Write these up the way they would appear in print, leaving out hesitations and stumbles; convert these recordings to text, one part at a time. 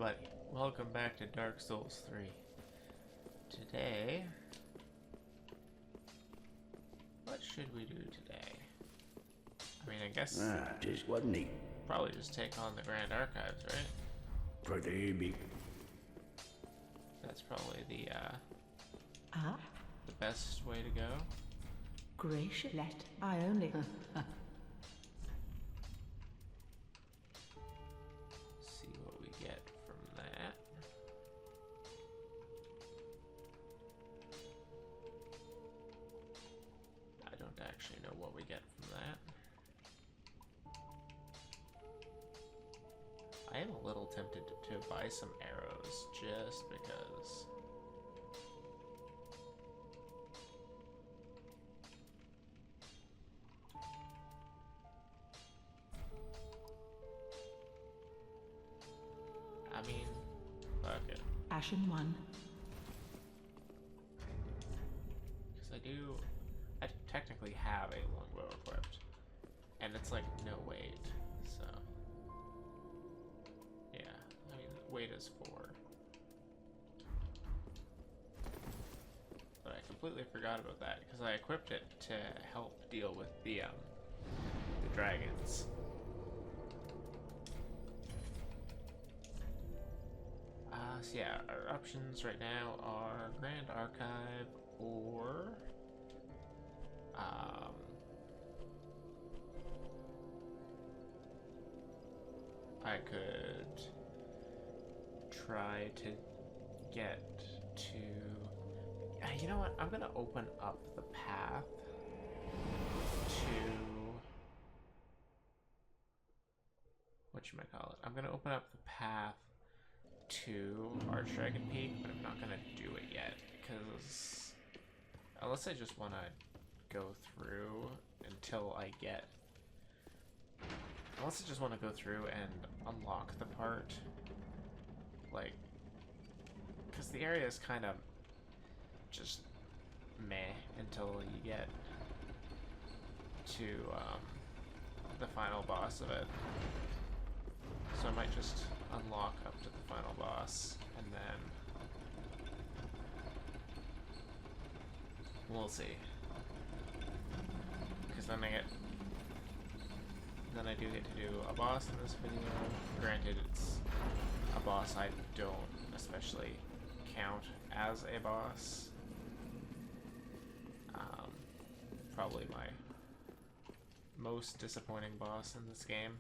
everybody, welcome back to Dark Souls 3. Today, what should we do today? I mean, I guess Just wasn't he? probably just take on the Grand Archives, right? Pretty big. That's probably the Ah, best way to go. Graciolet, I only... See what we get from that. I don't actually know what we get from that. I am a little tempted to buy some arrows just because. I mean, fuck it. Ashen one. Because I technically have a longbow equipped. And it's like no weight, so. Yeah, I mean, weight is 4. But I completely forgot about that because I equipped it to help deal with the dragons. So yeah, our options right now are Grand Archive or I could try to get to. You know what? I'm gonna open up the path to whatchamacallit. I'm gonna open up the path to Archdragon Peak, but I'm not gonna do it yet because unless I just want to go through until I get. Unless I just want to go through and unlock the part, like, because the area is kind of just meh until you get to the final boss of it. So I might just unlock up to the final boss, and then we'll see. Because then I do get to do a boss in this video. Granted, it's a boss I don't especially count as a boss. Probably my most disappointing boss in this game,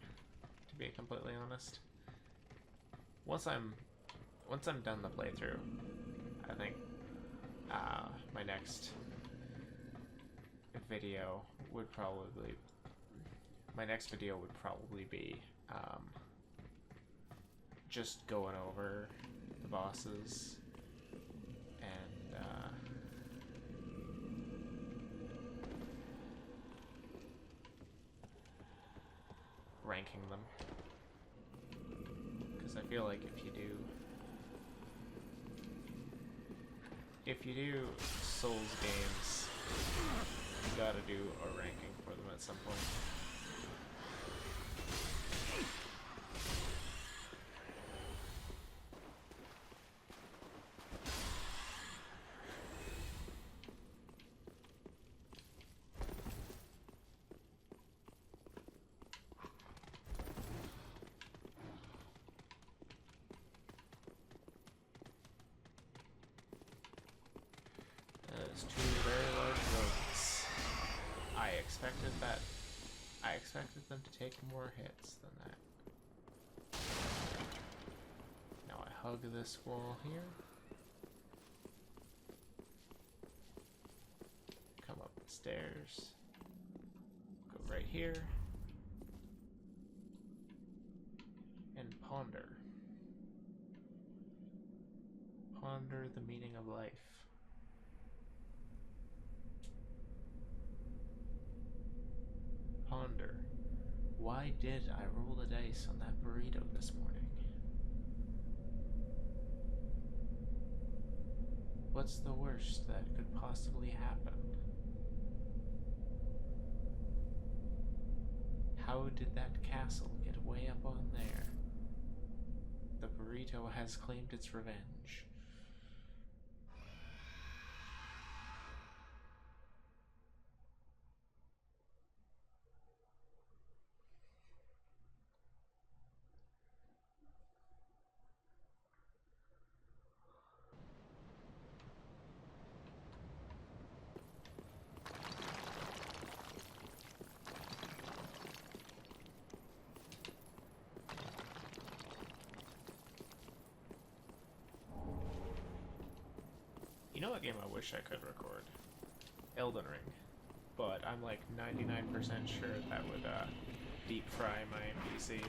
to be completely honest. Once I'm done the playthrough, I think my next video would probably be just going over the bosses and ranking them, because I feel like if you do Souls games, you gotta do a ranking for them at some point. There's 2 very large rogues. I expected them to take more hits than that. Now I hug this wall here. Come up the stairs. Go right here. And ponder. Ponder the meaning of life. Ponder. Why did I roll the dice on that burrito this morning? What's the worst that could possibly happen? How did that castle get way up on there? The The burrito has claimed its revenge. You know what game I wish I could record? Elden Ring. But I'm like 99% sure that would deep fry my PC.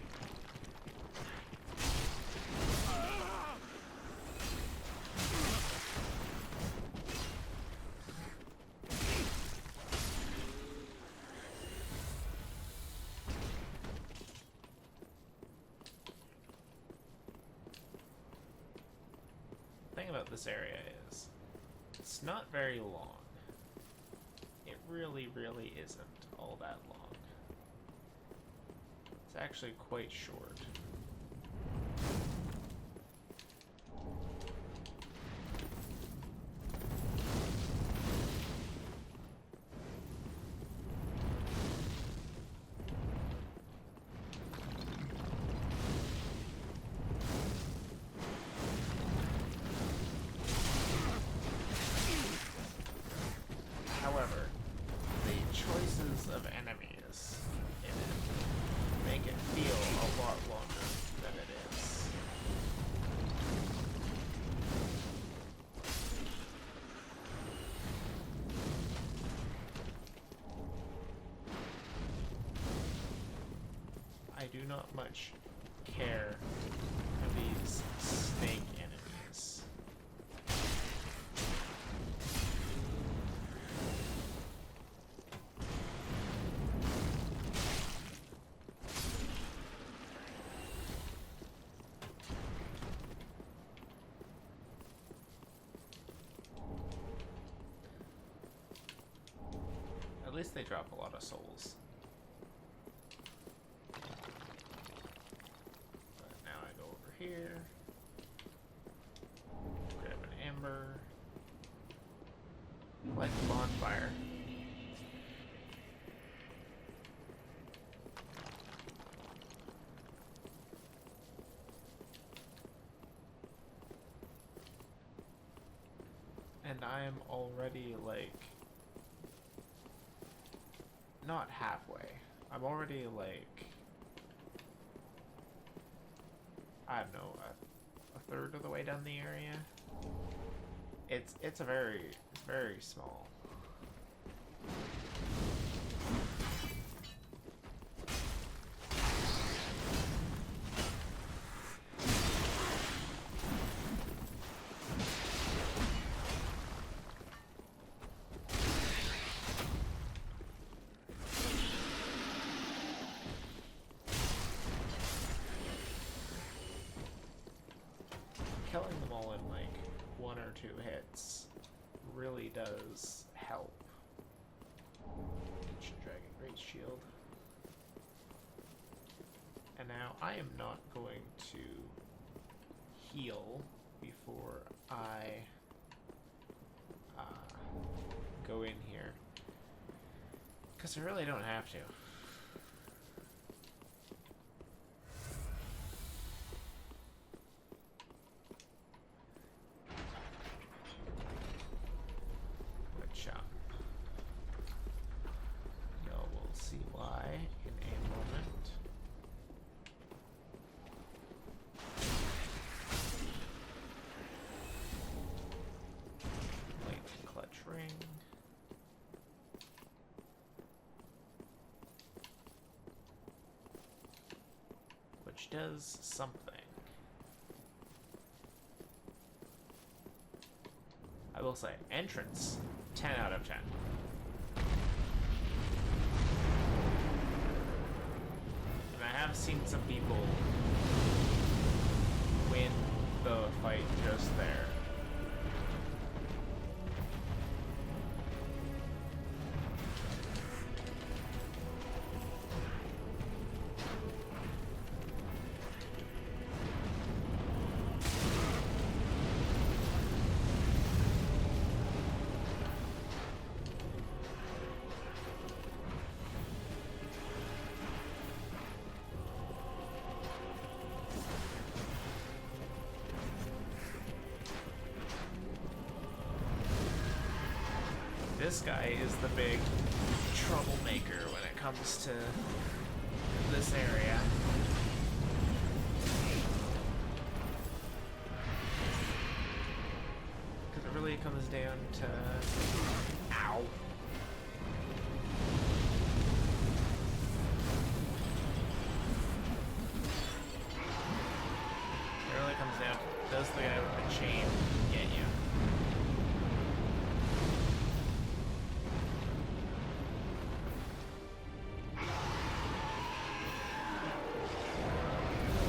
The thing about this area is, it's not very long. It really, really isn't all that long. It's actually quite short. However, the choices of enemies in it make it feel a lot longer than it is. I do not much care for these snake enemies. At least they drop a lot of souls. But now I go over here, grab an ember, light the bonfire. And I am already like not halfway. I'm already like, I don't know, a third of the way down the area. It's very small. Killing them all in like 1 or 2 hits really does help. Ancient Dragon Great Shield. And now I am not going to heal before I go in here, because I really don't have to. Which does something. I will say, entrance, 10 out of 10. And I have seen some people win the fight just there. this guy is the big troublemaker when it comes to this area. Because it really comes down to... Ow! It really comes down to, does the guy with the chain get you?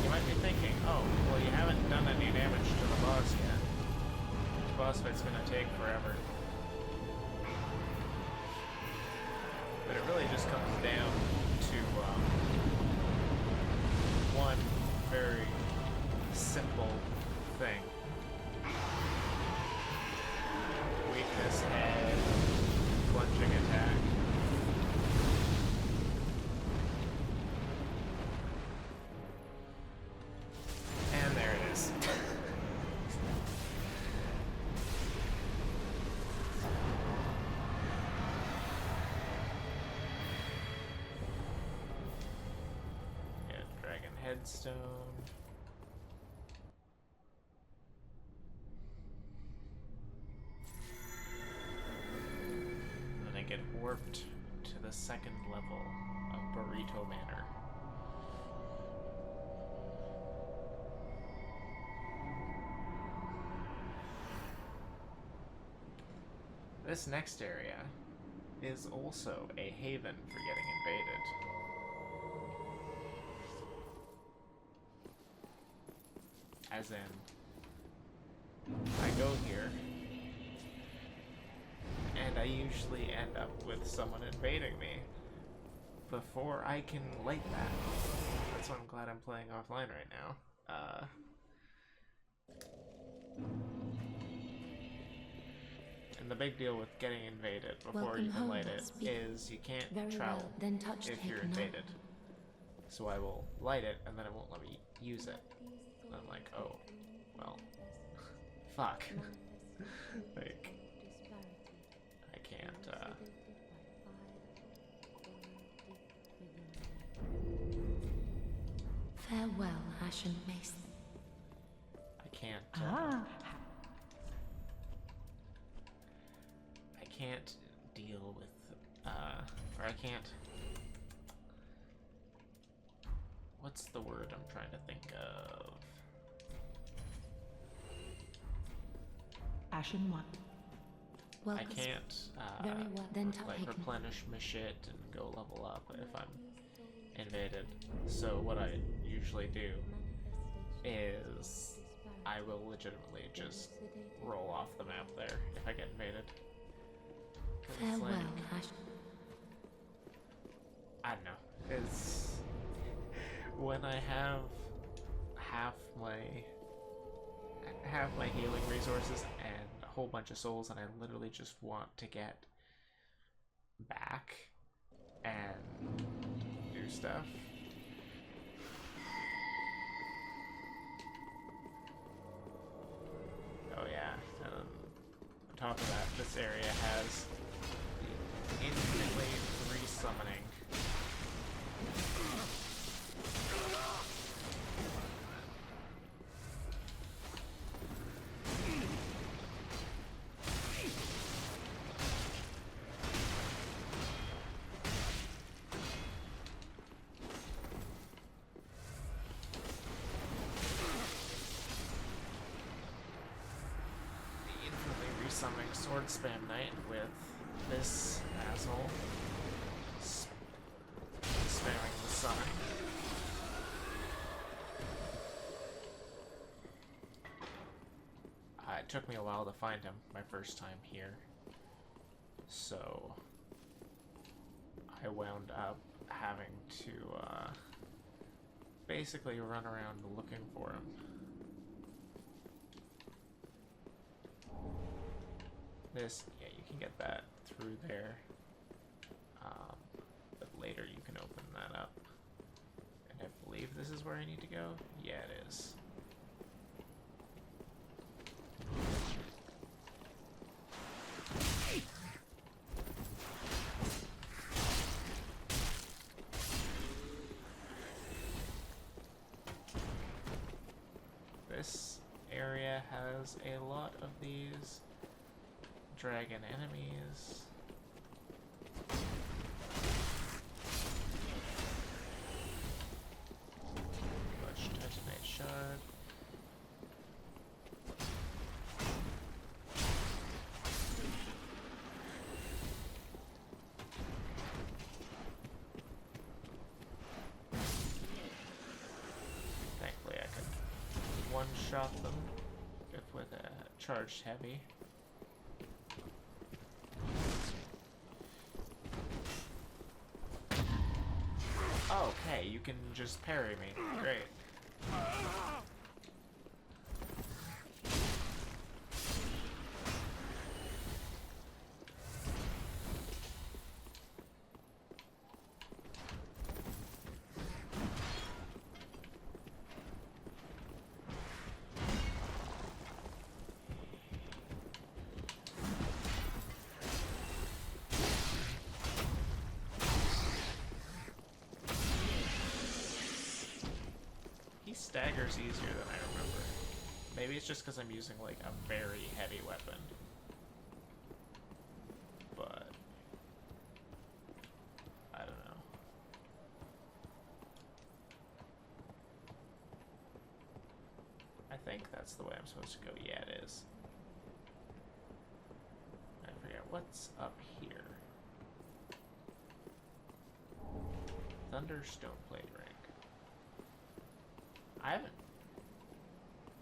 You might be thinking, oh, well you haven't done any damage to the boss yet. The boss fight's gonna take forever. But it really just comes down to one very simple thing. Weakness, head, plunging attack. And there it is. Yeah, dragon headstone. Then I get warped to the second level of Burrito Manor. This next area is also a haven for getting invaded. As in, I go here, and I usually end up with someone invading me before I can light that. That's why I'm glad I'm playing offline right now. And the big deal with getting invaded before you can light it is you can't travel if you're invaded. So I will light it, and then it won't let me use it. And I'm like, oh, well, fuck. Like, I can't, Farewell, Ashen Mason. I can't, I can't deal with, or I can't, what's the word I'm trying to think of? Ashen one. Welcome. I can't, Very well. Then like, taken. replenish my shit and go level up if I'm invaded. So what I usually do is I will legitimately just roll off the map there if I get invaded. 'Cause it's Farewell, like, Ashen. I don't know. It's when I have half my healing resources and a whole bunch of souls, and I literally just want to get back and do stuff. Oh yeah, and on top of that, this area has infinitely resummoning. The infinitely resummoning sword spam knight with this asshole spamming the sun. It took me a while to find him my first time here, so I wound up having to basically run around looking for him. This, yeah, you can get that through there, but later you can open that up. And I believe this is where I need to go? Yeah, it is. area has a lot of these dragon enemies. Much titanite shard. Thankfully I can one-shot them if with a charged heavy. Okay, you can just parry me. Great. He staggers easier than I remember. Maybe it's just because I'm using like a very heavy weapon. But I don't know. I think that's the way I'm supposed to go. Yeah, it is. I forget what's up here. Thunderstone Plate Ring. I haven't.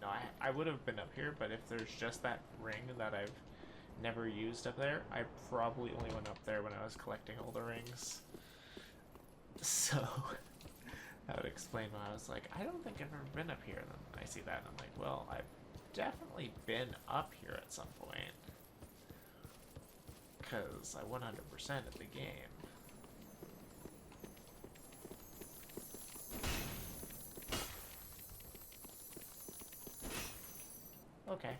No, I would have been up here, but if there's just that ring that I've never used up there, I probably only went up there when I was collecting all the rings. So that would explain why I was like, I don't think I've ever been up here. And then I see that and I'm like, well, I've definitely been up here at some point. Because I 100% at the game. Okay.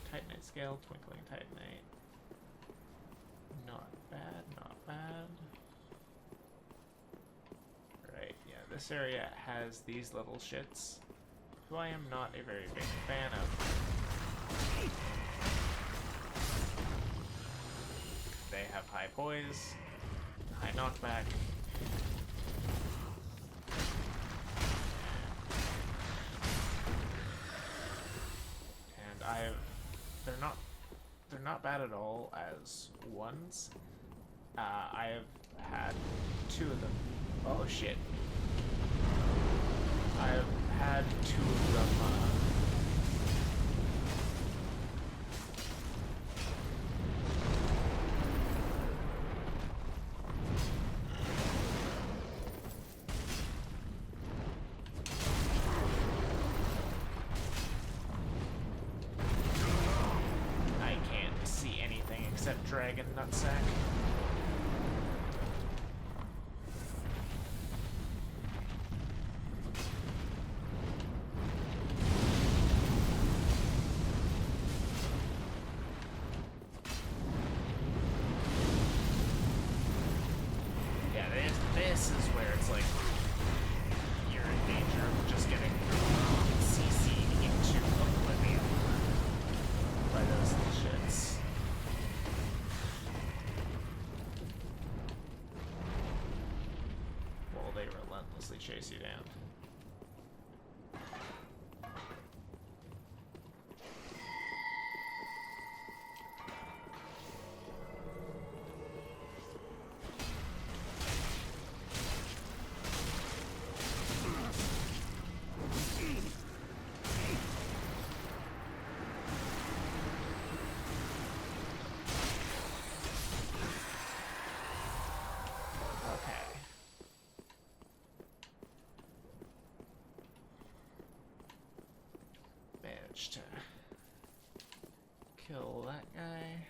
Titanite scale, twinkling titanite. Not bad, not bad. Right, yeah, this area has these little shits, who I am not a very big fan of. They have high poise, high knockback. They're not bad at all as ones. I have had 2 of them. Oh shit. I have had 2 of them, dragon nutsack. Yeah, this is where it's like you're in danger of just getting CC'd into oblivion by those little shits. They relentlessly chase you down. To kill that guy.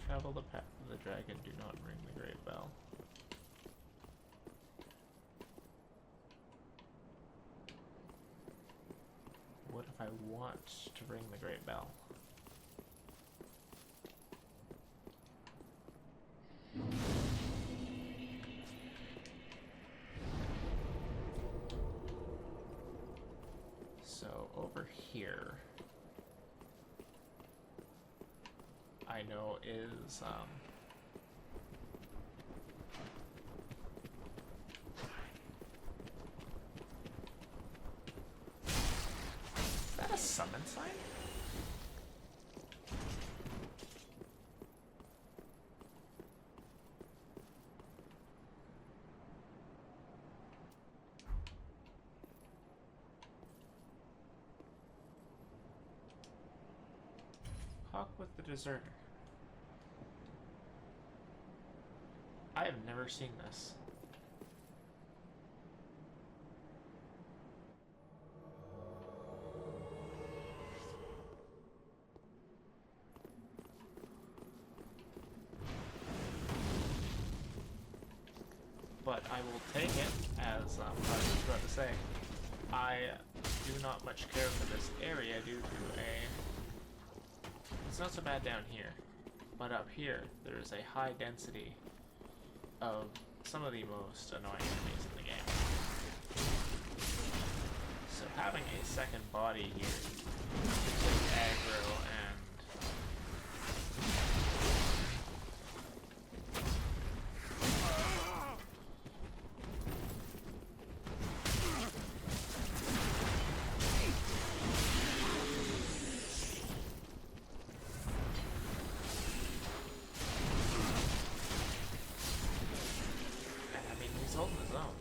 Travel the path of the dragon, do not ring the great bell. What if I want to ring the great bell? So over here, I know is that a summon sign? Hawk with the deserter. I have never seen this. But I will take it, as I was about to say. I do not much care for this area due to it's not so bad down here, but up here there is a high density of some of the most annoying enemies in the game. So having a second body here to take aggro and holding his own.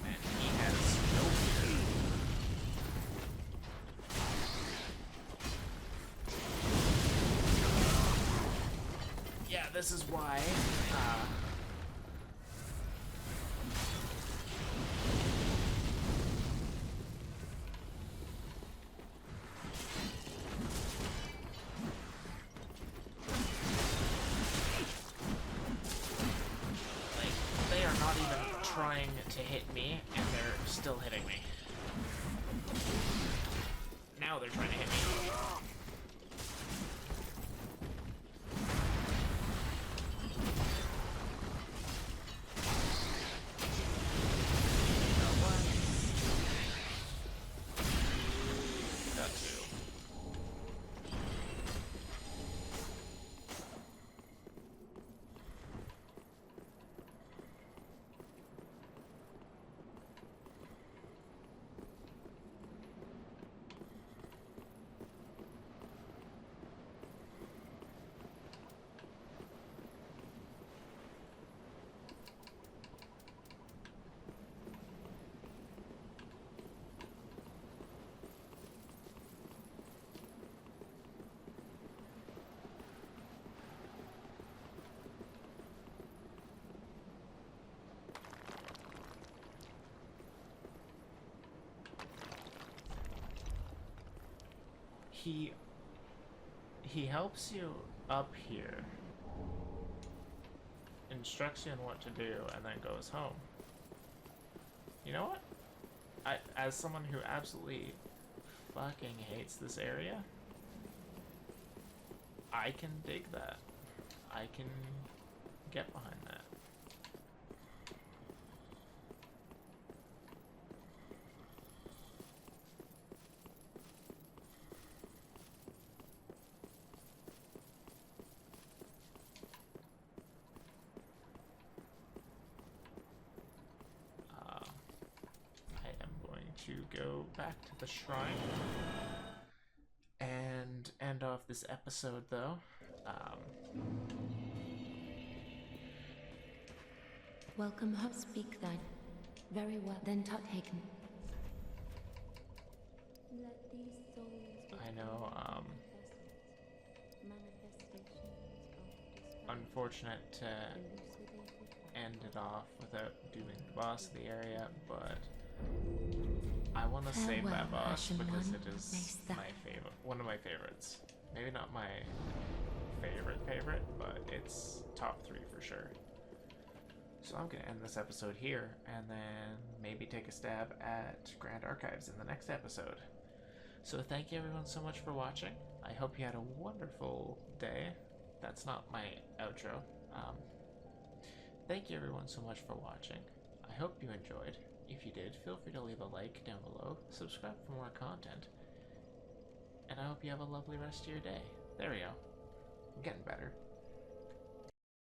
And he has no fear. Yeah, this is why trying to hit me, and they're still hitting me. Now they're trying to hit me. Got two. He helps you up here, instructs you on what to do, and then goes home. You know what? As someone who absolutely fucking hates this area, I can dig that. I can get behind that. To go back to the shrine and end off this episode, though. Welcome, home. Speak thine. Very well. Then Tuthaken. Let these souls I know, unfortunate to end it off without doing the boss of the area, but I want to save that boss because it is my favorite, one of my favorites. Maybe not my favorite, but it's top 3 for sure. So I'm going to end this episode here, and then maybe take a stab at Grand Archives in the next episode. So thank you everyone so much for watching. I hope you had a wonderful day, that's not my outro. Thank you everyone so much for watching. I hope you enjoyed. If you did, feel free to leave a like down below, subscribe for more content, and I hope you have a lovely rest of your day. There we go. I'm getting better.